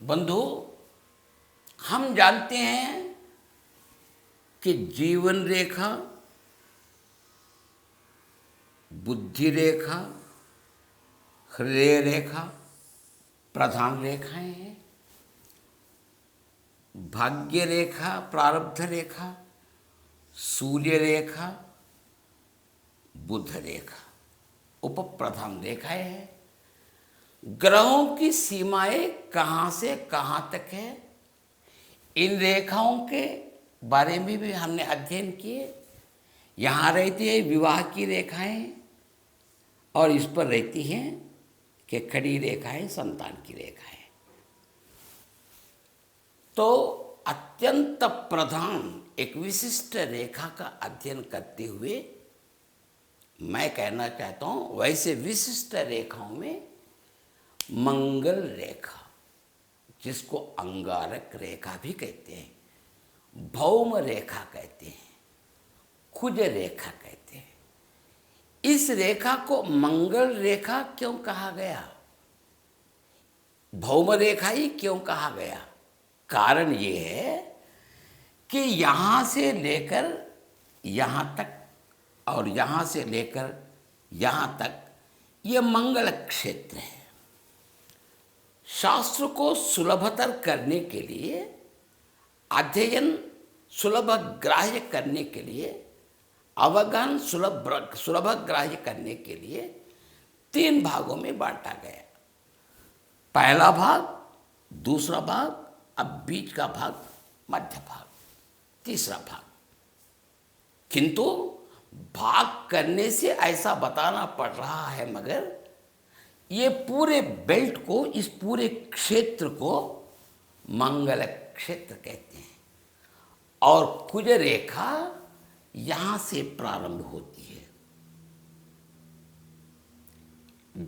बंधु, हम जानते हैं कि जीवन रेखा, बुद्धि रेखा, हृदय रेखा प्रधान रेखाएं हैं। भाग्य रेखा, प्रारब्ध रेखा, सूर्य रेखा, बुध रेखा उप प्रधान रेखाएं हैं। ग्रहों की सीमाएं कहाँ से कहाँ तक है, इन रेखाओं के बारे में भी हमने अध्ययन किए। यहाँ रहती है विवाह की रेखाएं और इस पर रहती हैं कि खड़ी रेखाएं संतान की रेखाएं। तो अत्यंत प्रधान एक विशिष्ट रेखा का अध्ययन करते हुए मैं कहना चाहता हूँ, वैसे विशिष्ट रेखाओं में मंगल रेखा, जिसको अंगारक रेखा भी कहते हैं, भौम रेखा कहते हैं, कुज रेखा कहते हैं। इस रेखा को मंगल रेखा क्यों कहा गया, भौम रेखा ही क्यों कहा गया? कारण ये है कि यहाँ से लेकर यहाँ तक और यहाँ से लेकर यहाँ तक ये मंगल क्षेत्र है। शास्त्र को सुलभतर करने के लिए, अध्ययन सुलभ ग्राह्य करने के लिए, अवगमन सुलभ ग्राह्य करने के लिए 3 भागों में बांटा गया। पहला भाग, दूसरा भाग, अब बीच का भाग, मध्य भाग, तीसरा भाग। किंतु भाग करने से ऐसा बताना पड़ रहा है, मगर ये पूरे बेल्ट को, इस पूरे क्षेत्र को मंगल क्षेत्र कहते हैं। और कुज रेखा यहाँ से प्रारंभ होती है।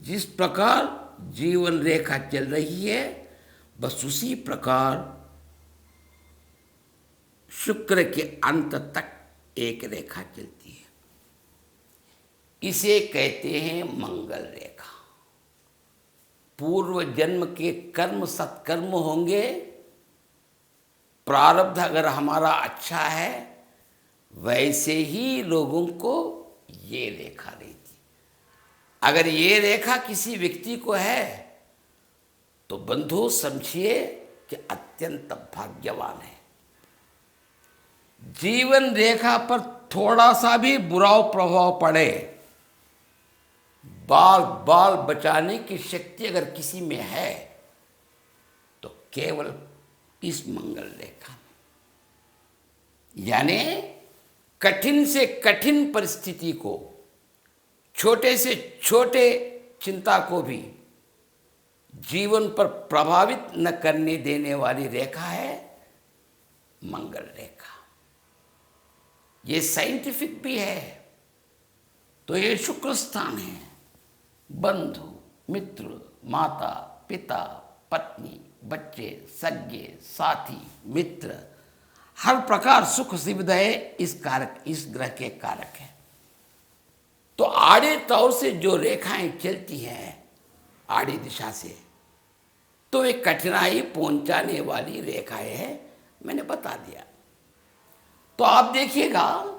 जिस प्रकार जीवन रेखा चल रही है, बस उसी प्रकार शुक्र के अंत तक एक रेखा चलती है। इसे कहते हैं मंगल रेखा। पूर्व जन्म के कर्म सत्कर्म होंगे, प्रारब्ध अगर हमारा अच्छा है, वैसे ही लोगों को ये रेखा रहती। अगर ये रेखा किसी व्यक्ति को है तो बंधु समझिए कि अत्यंत भाग्यवान है। जीवन रेखा पर थोड़ा सा भी बुरा प्रभाव पड़े, बाल बाल बचाने की शक्ति अगर किसी में है तो केवल इस मंगल रेखा में। यानी कठिन से कठिन परिस्थिति को, छोटे से छोटे चिंता को भी जीवन पर प्रभावित न करने देने वाली रेखा है मंगल रेखा। ये साइंटिफिक भी है। तो ये शुक्र स्थान है। बंधु, मित्र, माता, पिता, पत्नी, बच्चे, सगे, साथी, मित्र, हर प्रकार सुख सुविधाएं इस ग्रह के कारक है। तो आड़े तौर से जो रेखाएं चलती हैं आड़ी दिशा से, तो एक कठिनाई पहुंचाने वाली रेखाएं हैं, मैंने बता दिया। तो आप देखिएगा,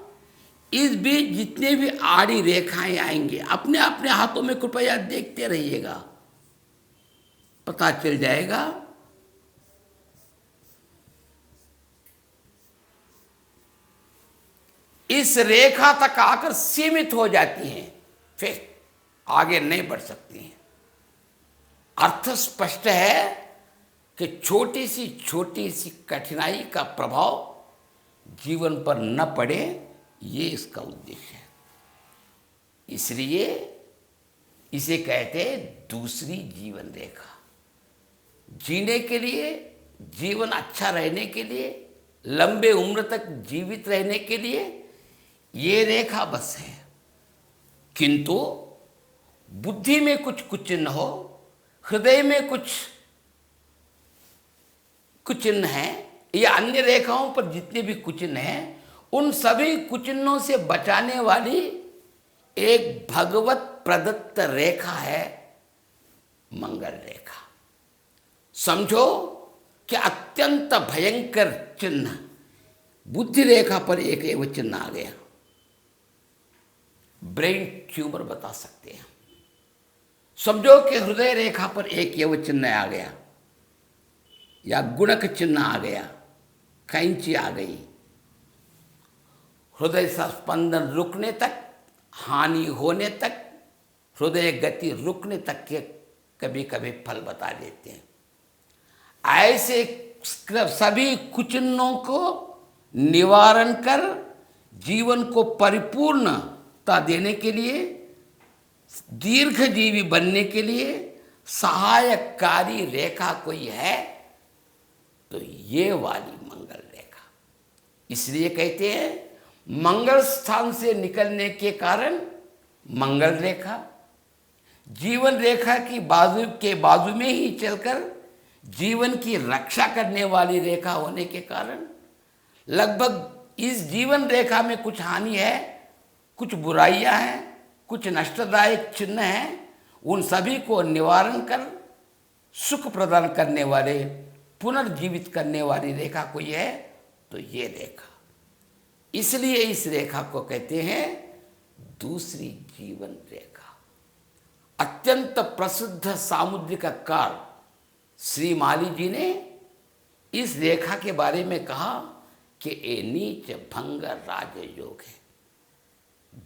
इस बीच जितने भी आड़ी रेखाएं आएंगे, अपने अपने हाथों में कृपया देखते रहिएगा, पता चल जाएगा। इस रेखा तक आकर सीमित हो जाती हैं, फिर आगे नहीं बढ़ सकती हैं। अर्थ स्पष्ट है कि छोटी सी कठिनाई का प्रभाव जीवन पर न पड़े, ये इसका उद्देश्य है। इसलिए इसे कहते हैं दूसरी जीवन रेखा। जीने के लिए, जीवन अच्छा रहने के लिए, लंबे उम्र तक जीवित रहने के लिए ये रेखा बस है। किंतु बुद्धि में कुछ कुचिन्न हो, हृदय में कुछ कुचिन्न है, या अन्य रेखाओं पर जितने भी कुचिन्न हैं, उन सभी कुचिन्नों से बचाने वाली एक भगवत प्रदत्त रेखा है मंगल रेखा। समझो कि अत्यंत भयंकर चिन्ह बुद्धि रेखा पर एक एवं चिन्ह आ गया, ब्रेन ट्यूमर बता सकते हैं। समझो कि हृदय रेखा पर एक एवं चिन्ह आ गया, या गुणक चिन्ह आ गया, कैंची आ गई, हृदय का स्पंदन रुकने तक, हानि होने तक, हृदय गति रुकने तक के कभी कभी फल बता देते हैं। ऐसे सभी कुचिन्हों को निवारण कर जीवन को परिपूर्णता देने के लिए, दीर्घजीवी बनने के लिए सहायकारी रेखा कोई है तो ये वाली मंगल रेखा। इसलिए कहते हैं मंगल स्थान से निकलने के कारण मंगल रेखा, जीवन रेखा की बाजू में ही चलकर जीवन की रक्षा करने वाली रेखा होने के कारण लगभग इस जीवन रेखा में कुछ हानि है, कुछ बुराइयां हैं, कुछ नष्टदायक चिन्ह हैं, उन सभी को निवारण कर सुख प्रदान करने वाले, पुनर्जीवित करने वाली रेखा कोई है तो ये रेखा। इसलिए इस रेखा को कहते हैं दूसरी जीवन रेखा। अत्यंत प्रसिद्ध सामुद्रिककार श्री माली जी ने इस रेखा के बारे में कहा कि ये नीच भंग राजयोग है।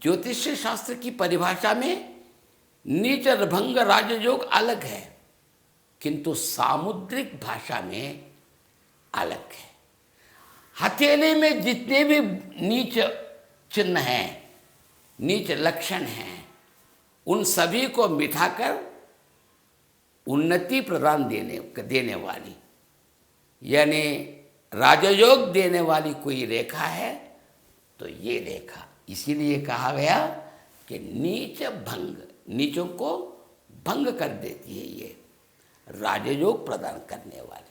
ज्योतिष शास्त्र की परिभाषा में नीच भंग राजयोग अलग है, किंतु सामुद्रिक भाषा में अलग है। हथेली में जितने भी नीच चिन्ह हैं, नीच लक्षण हैं, उन सभी को मिटाकर उन्नति प्रदान देने वाली, यानी राजयोग देने वाली कोई रेखा है तो ये रेखा। इसीलिए कहा गया कि नीच भंग, नीचों को भंग कर देती है, ये राजयोग प्रदान करने वाली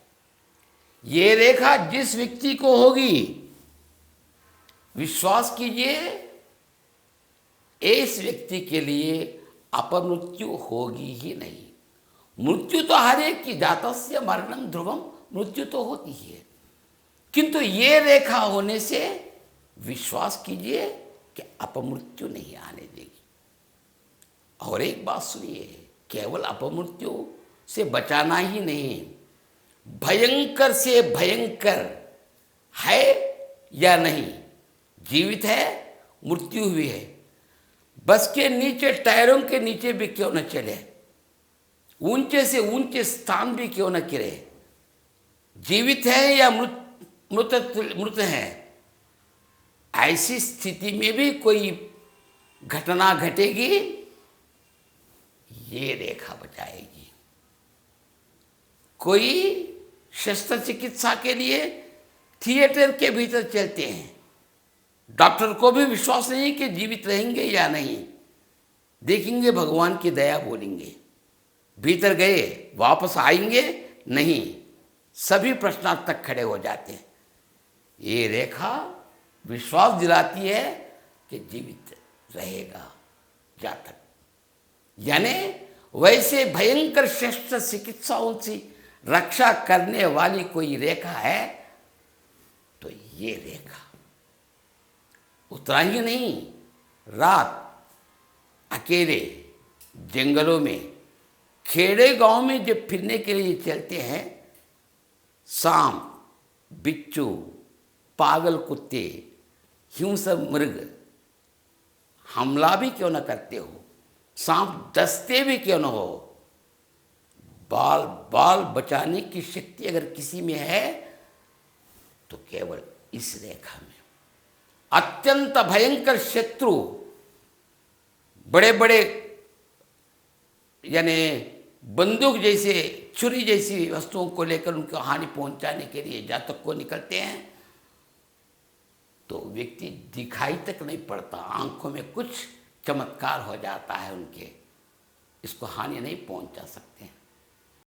ये रेखा जिस व्यक्ति को होगी, विश्वास कीजिए इस व्यक्ति के लिए अपमृत्यु होगी ही नहीं। मृत्यु तो हर एक की, जातस्य मरणं ध्रुवम, मृत्यु तो होती ही है, किंतु ये रेखा होने से विश्वास कीजिए कि अपमृत्यु नहीं आने देगी। और एक बात सुनिए, केवल अपमृत्यु से बचाना ही नहीं, भयंकर से भयंकर है या नहीं, जीवित है, मृत्यु हुई है, बस के नीचे, टायरों के नीचे भी क्यों न चले, ऊंचे से ऊंचे स्थान भी क्यों न गिरे, जीवित है या मृत है, ऐसी स्थिति में भी कोई घटना घटेगी, ये रेखा बचाएगी। कोई शस्त्र चिकित्सा के लिए थिएटर के भीतर चलते हैं, डॉक्टर को भी विश्वास नहीं कि जीवित रहेंगे या नहीं, देखेंगे भगवान की दया बोलेंगे, भीतर गए वापस आएंगे नहीं, सभी प्रश्नार्थक खड़े हो जाते हैं। ये रेखा विश्वास दिलाती है कि जीवित रहेगा जातक। यानी वैसे भयंकर शस्त्र चिकित्साओं से रक्षा करने वाली कोई रेखा है तो ये रेखा। उतना ही नहीं, रात अकेले जंगलों में, खेड़े गांव में जब फिरने के लिए चलते हैं, सांप, बिच्छू, पागल कुत्ते, हिंसक मृग हमला भी क्यों न करते हो, सांप डसते भी क्यों न हो, बाल बाल बचाने की शक्ति अगर किसी में है तो केवल इस रेखा में। अत्यंत भयंकर शत्रु, बड़े बड़े यानी बंदूक जैसे, छुरी जैसी वस्तुओं को लेकर उनको हानि पहुंचाने के लिए जातक को निकलते हैं तो व्यक्ति दिखाई तक नहीं पड़ता, आंखों में कुछ चमत्कार हो जाता है उनके, इसको हानि नहीं पहुंचा सकते।